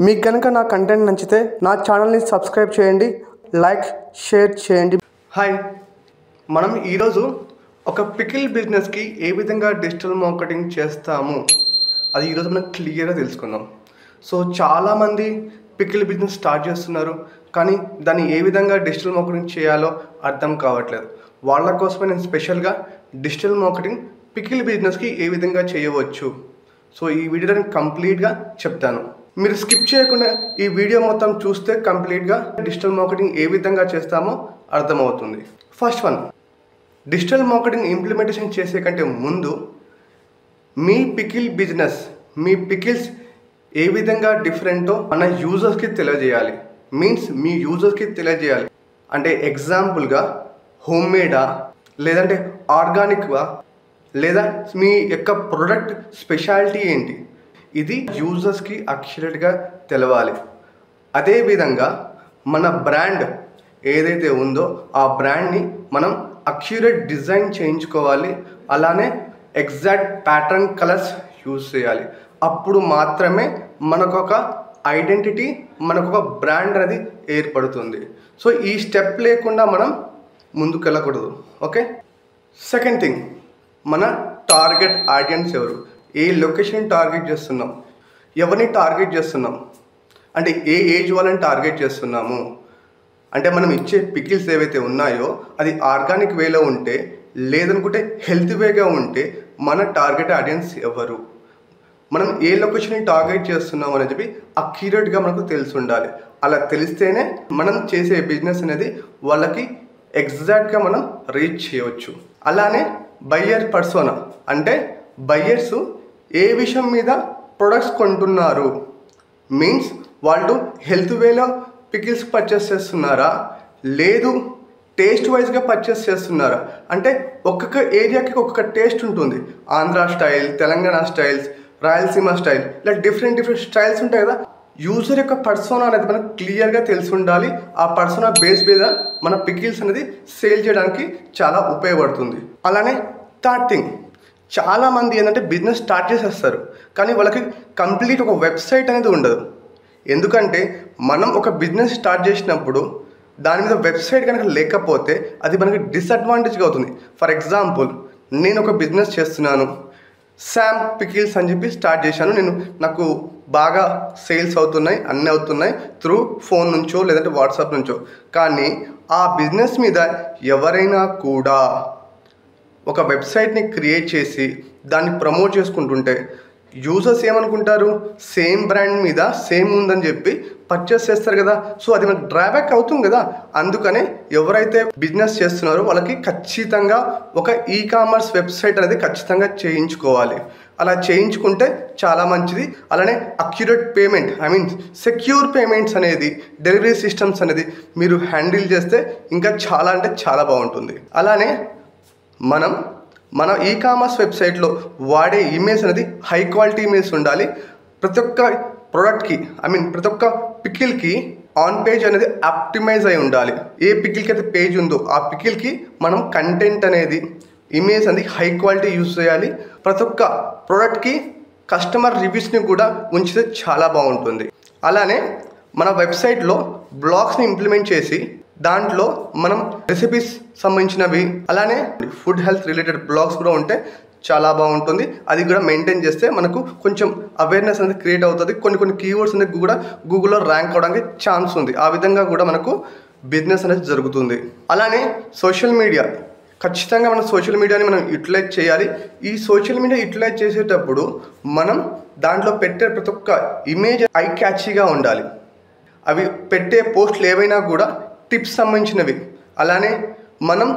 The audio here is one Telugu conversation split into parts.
మీకు కనుక నా కంటెంట్ నచ్చితే నా ఛానల్ని సబ్స్క్రైబ్ చేయండి, లైక్ షేర్ చేయండి. హాయ్, మనం ఈరోజు ఒక పికిల్ బిజినెస్కి ఏ విధంగా డిజిటల్ మార్కెటింగ్ చేస్తాము అది ఈరోజు మనం క్లియర్గా తెలుసుకుందాం. సో చాలామంది పికిల్ బిజినెస్ స్టార్ట్ చేస్తున్నారు, కానీ దాన్ని ఏ విధంగా డిజిటల్ మార్కెటింగ్ చేయాలో అర్థం కావట్లేదు. వాళ్ళ కోసమే నేను స్పెషల్గా డిజిటల్ మార్కెటింగ్ పికిల్ బిజినెస్కి ఏ విధంగా చేయవచ్చు, సో ఈ వీడియోలో నేను కంప్లీట్గా చెప్తాను. మీరు స్కిప్ చేయకుండా ఈ వీడియో మొత్తం చూస్తే కంప్లీట్గా డిజిటల్ మార్కెటింగ్ ఏ విధంగా చేస్తామో అర్థమవుతుంది. First one, digital marketing implementation చేసే కంటే ముందు మీ పికిల్ బిజినెస్, మీ పికిల్స్ ఏ విధంగా డిఫరెంటో మన యూజర్స్కి తెలియజేయాలి. మీన్స్ మీ యూజర్స్కి తెలియజేయాలి అంటే ఎగ్జాంపుల్గా హోమ్ మేడా, లేదంటే ఆర్గానిక్గా, లేదా మీ యొక్క ప్రొడక్ట్ స్పెషాలిటీ ఏంటి, ఇది యూజర్స్కి అక్యురేట్గా తెలవాలి. అదేవిధంగా మన బ్రాండ్ ఏదైతే ఉందో ఆ బ్రాండ్ని మనం అక్యురేట్ డిజైన్ చేయించుకోవాలి. అలానే ఎగ్జాక్ట్ ప్యాటర్న్ కలర్స్ యూజ్ చేయాలి. అప్పుడు మాత్రమే మనకొక ఐడెంటిటీ, మనకొక బ్రాండ్ అనేది ఏర్పడుతుంది. సో ఈ స్టెప్ లేకుండా మనం ముందుకు వెళ్ళకూడదు. ఓకే, సెకండ్ థింగ్, మన టార్గెట్ ఆడియన్స్ ఎవరు, ఏ లొకేషన్ టార్గెట్ చేస్తున్నాం, ఎవరిని టార్గెట్ చేస్తున్నాం, అంటే ఏ ఏజ్ వాళ్ళని టార్గెట్ చేస్తున్నాము, అంటే మనం ఇచ్చే పికిల్స్ ఏవైతే ఉన్నాయో అది ఆర్గానిక్ వేలో ఉంటే, లేదనుకుంటే హెల్తీ వేగా ఉంటే మన టార్గెట్ ఆడియన్స్ ఎవరు, మనం ఏ లొకేషన్ని టార్గెట్ చేస్తున్నాం అని చెప్పి అక్యురేట్గా మనకు తెలిసి ఉండాలి. అలా తెలిస్తేనే మనం చేసే బిజినెస్ అనేది వాళ్ళకి ఎగ్జాక్ట్గా మనం రీచ్ చేయవచ్చు. అలానే బయ్యర్ పర్సోనా, అంటే బయ్యర్స్ ఏ విషయం మీద ప్రొడక్ట్స్ కొంటున్నారు, మీన్స్ వాళ్ళు హెల్త్ వేలో పికిల్స్ పర్చేస్ చేస్తున్నారా, లేదు టేస్ట్ వైజ్గా పర్చేస్ చేస్తున్నారా, అంటే ఒక్కొక్క ఏరియాకి ఒక్కొక్క టేస్ట్ ఉంటుంది. Andhra style, Telangana styles, Rayalaseema style, ఇలా డిఫరెంట్ స్టైల్స్ ఉంటాయి కదా. యూజర్ యొక్క పర్సోనా అనేది మనకు క్లియర్గా తెలిసి ఉండాలి. ఆ పర్సోనా బేస్ మీద మన పికిల్స్ అనేది సేల్ చేయడానికి చాలా ఉపయోగపడుతుంది. అలానే థర్డ్ థింగ్, చాలామంది ఏంటంటే బిజినెస్ స్టార్ట్ చేసేస్తారు, కానీ వాళ్ళకి కంప్లీట్ ఒక వెబ్సైట్ అనేది ఉండదు. ఎందుకంటే మనం ఒక బిజినెస్ స్టార్ట్ చేసినప్పుడు దాని మీద వెబ్సైట్ కనుక లేకపోతే అది మనకి డిసడ్వాంటేజ్గా అవుతుంది. ఫర్ ఎగ్జాంపుల్, నేను ఒక బిజినెస్ చేస్తున్నాను, శామ్ పికిల్స్ అని చెప్పి స్టార్ట్ చేశాను. నాకు బాగా సేల్స్ అవుతున్నాయి, అన్నీ అవుతున్నాయి త్రూ ఫోన్ నుంచో లేదంటే వాట్సాప్ నుంచో. కానీ ఆ బిజినెస్ మీద ఎవరైనా కూడా ఒక వెబ్సైట్ని క్రియేట్ చేసి దాన్ని ప్రమోట్ చేసుకుంటుంటే యూజర్స్ ఏమనుకుంటారు, సేమ్ బ్రాండ్ మీద సేమ్ ఉందని చెప్పి పర్చేస్ చేస్తారు కదా. సో అది మనకు డ్రాబ్యాక్ అవుతుంది కదా. అందుకనే ఎవరైతే బిజినెస్ చేస్తున్నారో వాళ్ళకి ఖచ్చితంగా ఒక ఈ కామర్స్ వెబ్సైట్ అనేది ఖచ్చితంగా చేయించుకోవాలి. అలా చేయించుకుంటే చాలా మంచిది. అలానే accurate payment, I mean secure payments అనేది, డెలివరీ సిస్టమ్స్ అనేది మీరు హ్యాండిల్ చేస్తే ఇంకా చాలా అంటే చాలా బాగుంటుంది. అలానే మన ఈ కామర్స్ వెబ్సైట్లో వాడే ఇమేజ్ అనేది హై క్వాలిటీ ఇమేజ్ ఉండాలి. ప్రతి ఒక్క ప్రోడక్ట్కి, ఐ మీన్ ప్రతి ఒక్క పికిల్కి ఆన్ పేజ్ అనేది ఆప్టిమైజ్ అయి ఉండాలి. ఏ పికిల్కి అయితే పేజ్ ఉందో ఆ పికిల్కి మనం కంటెంట్ అనేది, ఇమేజ్ అనేది హై క్వాలిటీ యూజ్ చేయాలి. ప్రతి ఒక్క ప్రోడక్ట్కి కస్టమర్ రివ్యూస్ని కూడా ఉంచితే చాలా బాగుంటుంది. అలానే మన వెబ్సైట్లో బ్లాగ్స్ని ఇంప్లిమెంట్ చేసి దాంట్లో మనం రెసిపీస్ సంబంధించినవి, అలానే ఫుడ్ హెల్త్ రిలేటెడ్ బ్లాగ్స్ కూడా ఉంటే చాలా బాగుంటుంది. అది కూడా మెయింటైన్ చేస్తే మనకు కొంచెం అవేర్నెస్ అనేది క్రియేట్ అవుతుంది. కొన్ని కీవర్డ్స్ అనేది కూడా గూగుల్లో ర్యాంక్ అవడానికి ఛాన్స్ ఉంది. ఆ విధంగా కూడా మనకు బిజినెస్ అనేది జరుగుతుంది. అలానే సోషల్ మీడియా, ఖచ్చితంగా మనం సోషల్ మీడియాని మనం యూటిలైజ్ చేయాలి. ఈ సోషల్ మీడియా యూటిలైజ్ చేసేటప్పుడు మనం దాంట్లో పెట్టే ప్రతి ఒక్క ఇమేజ్ ఐ క్యాచీగా ఉండాలి. అవి పెట్టే పోస్టులు ఏవైనా కూడా టిప్స్ సంబంధించినవి. అలానే మనం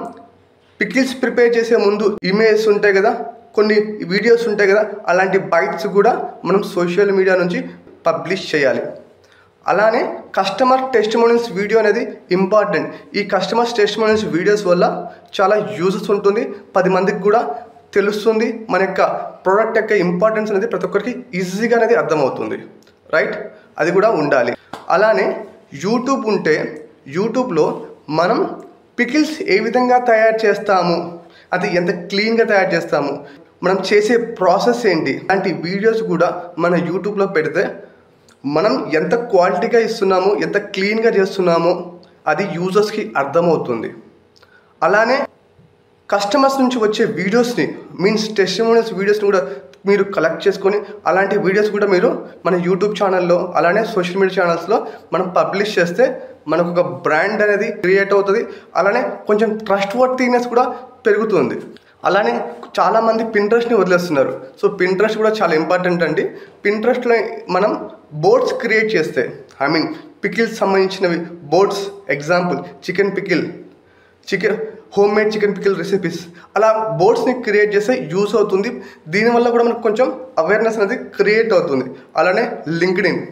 పికిల్స్ ప్రిపేర్ చేసే ముందు ఇమేజెస్ ఉంటాయి కదా, కొన్ని వీడియోస్ ఉంటాయి కదా, అలాంటి బైట్స్ కూడా మనం సోషల్ మీడియా నుంచి పబ్లిష్ చేయాలి. అలానే కస్టమర్ టెస్టిమోనియల్స్ వీడియో అనేది ఇంపార్టెంట్. ఈ కస్టమర్ టెస్టిమోనియల్స్ వీడియోస్ వల్ల చాలా యూజెస్ ఉంటుంది, 10 మందికి కూడా తెలుస్తుంది. మన యొక్క ప్రోడక్ట్ యొక్క ఇంపార్టెన్స్ అనేది ప్రతి ఒక్కరికి ఈజీగా అనేది అర్థమవుతుంది, రైట్? అది కూడా ఉండాలి. అలానే యూట్యూబ్ ఉంటే యూట్యూబ్లో మనం పికిల్స్ ఏ విధంగా తయారు చేస్తాము, అది ఎంత క్లీన్గా తయారు చేస్తాము, మనం చేసే ప్రాసెస్ ఏంటి, అలాంటి వీడియోస్ కూడా మన యూట్యూబ్లో పెడితే మనం ఎంత క్వాలిటీగా ఇస్తున్నామో, ఎంత క్లీన్గా చేస్తున్నామో అది యూజర్స్కి అర్థమవుతుంది. అలానే కస్టమర్స్ నుంచి వచ్చే వీడియోస్ని మీన్స్ టెస్టిమోనియల్స్ వీడియోస్ని కూడా మీరు కలెక్ట్ చేసుకొని అలాంటి వీడియోస్ కూడా మీరు మన యూట్యూబ్ ఛానల్లో అలానే సోషల్ మీడియా ఛానల్స్లో మనం పబ్లిష్ చేస్తే మనకు ఒక బ్రాండ్ అనేది క్రియేట్ అవుతుంది. అలానే కొంచెం ట్రస్ట్ వర్తీనెస్ కూడా పెరుగుతుంది. అలానే చాలామంది పింట్రెస్ట్ని వదిలేస్తున్నారు. సో పింట్రెస్ట్ కూడా చాలా ఇంపార్టెంట్ అండి. పింట్రెస్ట్లో మనం బోర్డ్స్ క్రియేట్ చేస్తే పికిల్స్ సంబంధించినవి boards, example chicken pickle, home made chicken pickle recipes, అలా బోర్డ్స్ని క్రియేట్ చేస్తే యూస్ అవుతుంది. దీనివల్ల కూడా మనకు కొంచెం అవేర్నెస్ అనేది క్రియేట్ అవుతుంది. అలానే లింక్డ్ఇన్,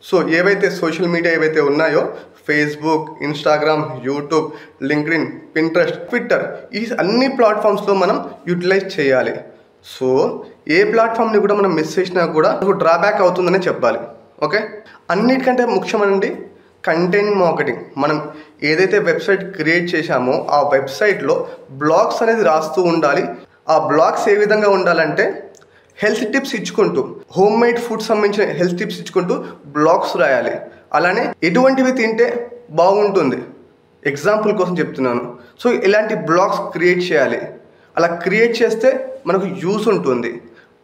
సో ఏవైతే సోషల్ మీడియా ఏవైతే ఉన్నాయో Facebook, Instagram, YouTube, LinkedIn, Pinterest, Twitter, ఈ అన్ని ప్లాట్ఫామ్స్లో మనం యూటిలైజ్ చేయాలి. సో ఏ ప్లాట్ఫామ్ని కూడా మనం మిస్ చేసినా కూడా డ్రాబ్యాక్ అవుతుందనే చెప్పాలి. ఓకే, అన్నిటికంటే ముఖ్యమైనది కంటెంట్ మార్కెటింగ్. మనం ఏదైతే వెబ్సైట్ క్రియేట్ చేశామో ఆ వెబ్సైట్లో బ్లాగ్స్ అనేది రాస్తూ ఉండాలి. ఆ బ్లాగ్స్ ఏ విధంగా ఉండాలంటే హెల్త్ టిప్స్ ఇచ్చుకుంటూ, హోమ్ మేడ్ ఫుడ్ సంబంధించిన హెల్త్ టిప్స్ ఇచ్చుకుంటూ బ్లాగ్స్ రాయాలి. అలానే ఎటువంటివి తింటే బాగుంటుంది, ఎగ్జాంపుల్ కోసం చెప్తున్నాను. సో ఇలాంటి బ్లాగ్స్ క్రియేట్ చేయాలి. అలా క్రియేట్ చేస్తే మనకు యూస్ ఉంటుంది.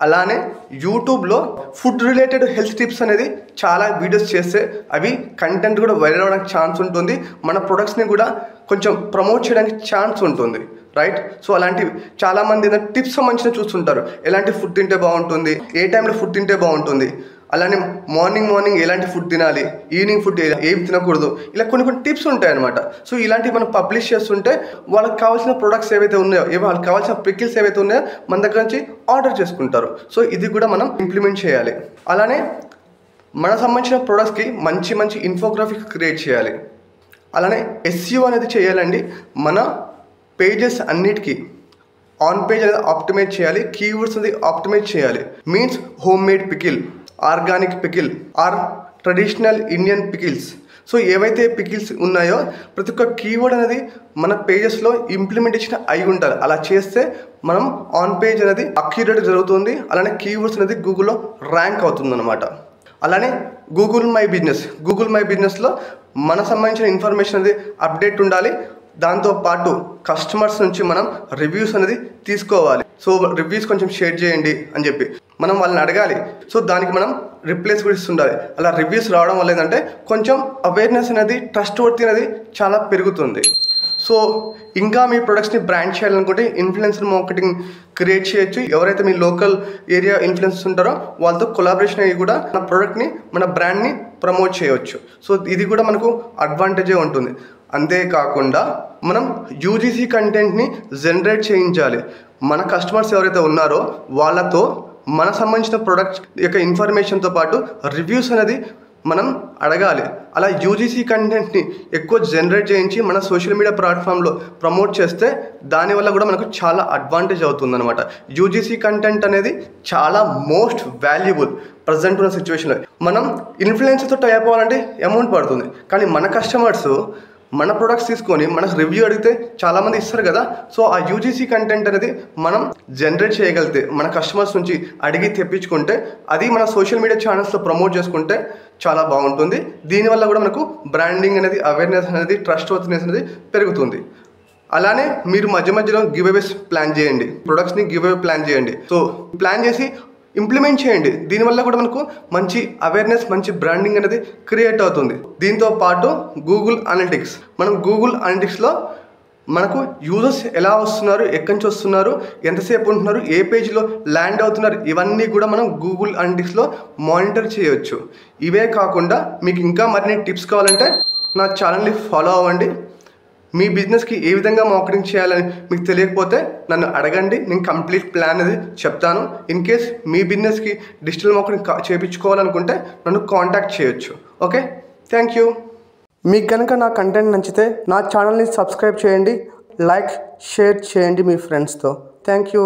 అలానే యూట్యూబ్లో ఫుడ్ రిలేటెడ్ హెల్త్ టిప్స్ అనేది చాలా వీడియోస్ చేస్తే అవి కంటెంట్ కూడా వైరల్ అవ్వడానికి ఛాన్స్ ఉంటుంది. మన ప్రొడక్ట్స్ని కూడా కొంచెం ప్రమోట్ చేయడానికి ఛాన్స్ ఉంటుంది, రైట్? సో అలాంటివి చాలామంది టిప్స్ సంబంధించిన చూస్తుంటారు. ఎలాంటి ఫుడ్ తింటే బాగుంటుంది, ఏ టైంలో ఫుడ్ తింటే బాగుంటుంది, అలానే మార్నింగ్ ఎలాంటి ఫుడ్ తినాలి, ఈవినింగ్ ఫుడ్ ఏమి తినకూడదు, ఇలా కొన్ని టిప్స్ ఉంటాయన్నమాట. సో ఇలాంటివి మనం పబ్లిష్ చేస్తుంటే వాళ్ళకి కావాల్సిన ప్రొడక్ట్స్ ఏవైతే ఉన్నాయో, వాళ్ళకి కావాల్సిన పికిల్స్ ఏవైతే ఉన్నాయో మన దగ్గర నుంచి ఆర్డర్ చేసుకుంటారు. సో ఇది కూడా మనం ఇంప్లిమెంట్ చేయాలి. అలానే మన సంబంధించిన ప్రొడక్ట్స్కి మంచి ఇన్ఫోగ్రాఫిక్ క్రియేట్ చేయాలి. అలానే SEO అనేది చేయాలండి. మన పేజెస్ అన్నిటికీ ఆన్ పేజ్ అనేది ఆప్టిమైజ్ చేయాలి. కీవర్డ్స్ అనేది ఆప్టిమైజ్ చేయాలి. Means home made pickle, organic pickle or traditional Indian pickles. So ఏవైతే పికిల్స్ ఉన్నాయో ప్రతి ఒక్క కీవర్డ్ అనేది మన పేజెస్లో ఇంప్లిమెంటేషన్ అయి ఉండాలి. అలా చేస్తే మనం ఆన్ పేజ్ అనేది అక్యురేట్ జరుగుతుంది. అలానే కీవర్డ్స్ అనేది గూగుల్లో ర్యాంక్ అవుతుంది అనమాట. అలానే గూగుల్ మై బిజినెస్లో మన సంబంధించిన ఇన్ఫర్మేషన్ అనేది అప్డేట్ ఉండాలి. దాంతోపాటు కస్టమర్స్ నుంచి మనం రివ్యూస్ అనేది తీసుకోవాలి. సో రివ్యూస్ కొంచెం షేర్ చేయండి అని చెప్పి మనం వాళ్ళని అడగాలి. సో దానికి మనం రిప్లైస్ కూడా ఇస్తుండాలి. అలా రివ్యూస్ రావడం వల్ల ఏంటంటే కొంచెం అవేర్నెస్ అనేది, ట్రస్ట్ వర్తీ అనేది చాలా పెరుగుతుంది. సో ఇంకా మీ ప్రొడక్ట్స్ని బ్రాండ్ చేయాలనుకుంటే ఇన్ఫ్లుయెన్సర్ మార్కెటింగ్ క్రియేట్ చేయొచ్చు. ఎవరైతే మీ లోకల్ ఏరియా ఇన్ఫ్లుయెన్సర్స్ ఉంటారో వాళ్ళతో కొలాబరేషన్ అయ్యి కూడా మన ప్రోడక్ట్ని, మన బ్రాండ్ని ప్రమోట్ చేయవచ్చు. సో ఇది కూడా మనకు అడ్వాంటేజే ఉంటుంది. అంతేకాకుండా మనం UGC కంటెంట్ని జనరేట్ చేయించాలి. మన కస్టమర్స్ ఎవరైతే ఉన్నారో వాళ్ళతో మన సంబంధించిన ప్రొడక్ట్ యొక్క ఇన్ఫర్మేషన్తో పాటు రివ్యూస్ అనేది మనం అడగాలి. అలా UGC కంటెంట్ని ఎక్కువ జనరేట్ చేయించి మన సోషల్ మీడియా ప్లాట్ఫామ్లో ప్రమోట్ చేస్తే దానివల్ల కూడా మనకు చాలా అడ్వాంటేజ్ అవుతుంది అనమాట. UGC కంటెంట్ అనేది చాలా మోస్ట్ వాల్యుబుల్ ప్రజెంట్ ఉన్న సిచ్యువేషన్లో. మనం ఇన్ఫ్లుయెన్సర్తో టై అయిపోవాలంటే అమౌంట్ పడుతుంది. కానీ మన కస్టమర్స్ మన ప్రొడక్ట్స్ తీసుకొని మనకు రివ్యూ అడిగితే చాలామంది ఇస్తారు కదా. సో ఆ UGC కంటెంట్ అనేది మనం జనరేట్ చేయగలిగితే, మన కస్టమర్స్ నుంచి అడిగి తెప్పించుకుంటే, అది మన సోషల్ మీడియా ఛానల్స్లో ప్రమోట్ చేసుకుంటే చాలా బాగుంటుంది. దీనివల్ల కూడా మనకు బ్రాండింగ్ అనేది, అవేర్నెస్ అనేది, ట్రస్ట్ వర్తీనెస్ అనేది పెరుగుతుంది. అలానే మీరు మధ్యలో గివ్ అవేస్ ప్లాన్ చేయండి. ప్రొడక్ట్స్ని గివ్ అవే ప్లాన్ చేయండి. సో ప్లాన్ చేసి ఇంప్లిమెంట్ చేయండి. దీనివల్ల కూడా మనకు మంచి అవేర్నెస్, మంచి బ్రాండింగ్ అనేది క్రియేట్ అవుతుంది. దీంతో పాటు గూగుల్ అనలిటిక్స్, మనం గూగుల్ అనలిటిక్స్లో మనకు యూజర్స్ ఎలా వస్తున్నారు, ఎక్కడి నుంచి వస్తున్నారు, ఎంతసేపు ఉంటున్నారు, ఏ పేజ్లో ల్యాండ్ అవుతున్నారు, ఇవన్నీ కూడా మనం గూగుల్ అనలిటిక్స్లో మానిటర్ చేయొచ్చు. ఇవే కాకుండా మీకు ఇంకా మరిన్ని టిప్స్ కావాలంటే నా ఛానల్ని ఫాలో అవ్వండి. మీ బిజినెస్కి ఏ విధంగా మార్కెటింగ్ చేయాలని మీకు తెలియకపోతే నన్ను అడగండి, నేను కంప్లీట్ ప్లాన్ అనేది చెప్తాను. ఇన్ కేస్ మీ బిజినెస్కి డిజిటల్ మార్కెటింగ్ చేయించుకోవాలనుకుంటే నన్ను కాంటాక్ట్ చేయొచ్చు. Okay, thank you. మీకు కనుక నా కంటెంట్ నచ్చితే నా ఛానల్ని సబ్స్క్రైబ్ చేయండి, లైక్, షేర్ చేయండి మీ ఫ్రెండ్స్తో. Thank you.